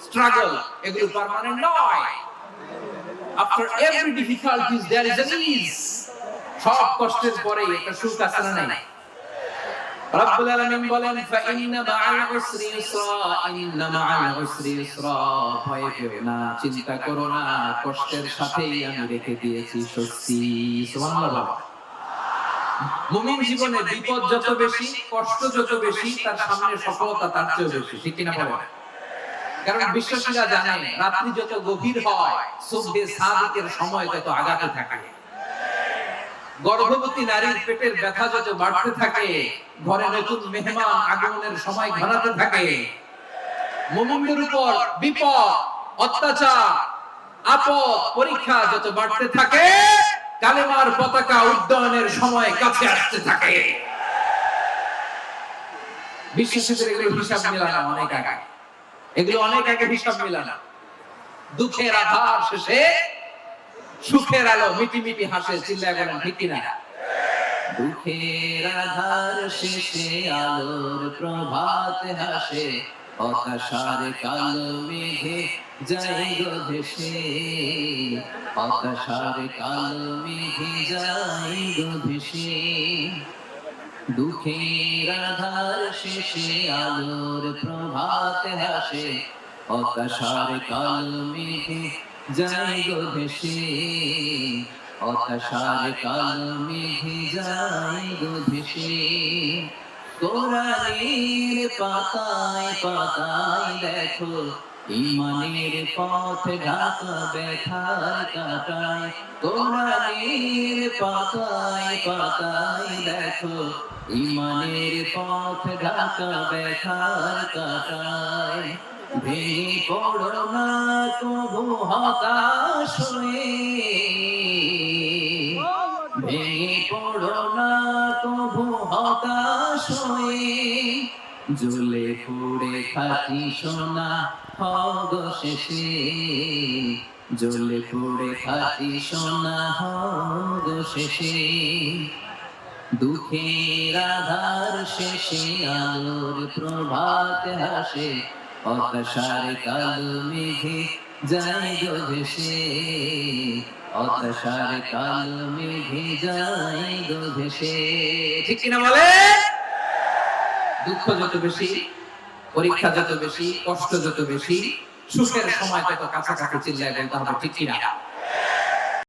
Struggle এগুলো permanent নয়। After every difficulties there is an ease. সব কষ্টের পরে একটা সুখ আছে না নাই? রব্বুল আলামিন বলেন ফাইন্না মাআল উসরি ইউসরা, ইন্না মাআল উসরি ইউসরা। ভয় পেও না, চিন্তা করো না, কষ্টের সাথেই আমি রেখে দিয়েছি স্বস্তি। সুবহানাল্লাহ। মুমিন জীবনে বিপদ যত বেশি, কষ্ট যত বেশি, তার সামনে সফলতা তার চেয়ে বেশি। ঠিক কিনা বলেন? কারণ বিশ্বাসীরা জানে রাত্রি যত গভীর হয়, সুবহে সাদিকের সময় তত আগাতে থাকে। গর্ভবতী নারীর পেটের ব্যথা যত বাড়তে থাকে, ঘরে নতুন মেহমান আগমনের সময় ঘনাতে থাকে। মুমিনদের উপর বিপদ, অত্যাচার, আপদ, পরীক্ষা যত বাড়তে থাকে, কালেমার পতাকা উড্ডয়নের সময় কাছে আসতে থাকে। বিশ্বাসীদের এগুলো হিসাব মেলানো অনেক আগে, এগুলো অনেক আগে হিসাব মেলানো। দুঃখের আধার শেষে সুখের আলো মিটি মিটি হাসে। চিল্লায় বলেন ঠিক কিনা? দুঃখের আধার শেষে আলোর প্রভাত হাসে, হতাশার কালো মেঘে যায় গো ভেসে, হতাশার কালো মেঘে যায় গো ভেসে। দুঃখের আধার শেষে আলোর প্রভাত হাসে, হতাশার কালো মেঘে যায় গো ভেসে, হতাশার কালো মেঘে যায় গো ভেসে। কোরআনের পাতায় পাতায় দেখো, ঈমানের পথ ঢাকা ব্যথার কাঁটায়। কোরআনের পাতায় পাতায় দেখো, ঈমানের পথ ঢাকা ব্যথার কাঁটায়। ভেঙে পড়ো না কভু হতাশ হয়ে, ভেঙে পড়ো না কভু হতাশ হয়ে। জ্বলে পুড়ে খাঁটি সোনা হব শেষে, জ্বলে পুড়ে খাঁটি সোনা হব শেষে। দুঃখের আধার শেষে আলোর প্রভাত হাসে, হতাশার কালো মেঘে যায় গো ভেসে, হতাশার কালো মেঘে যায় গো ভেসে। ঠিক কিনা বলে? দুঃখ যত বেশি, পরীক্ষা যত বেশি, কষ্ট যত বেশি, সুখের সময় তত কাছাকাছি। চিল্লায় বলতে হবে ঠিক কিনা?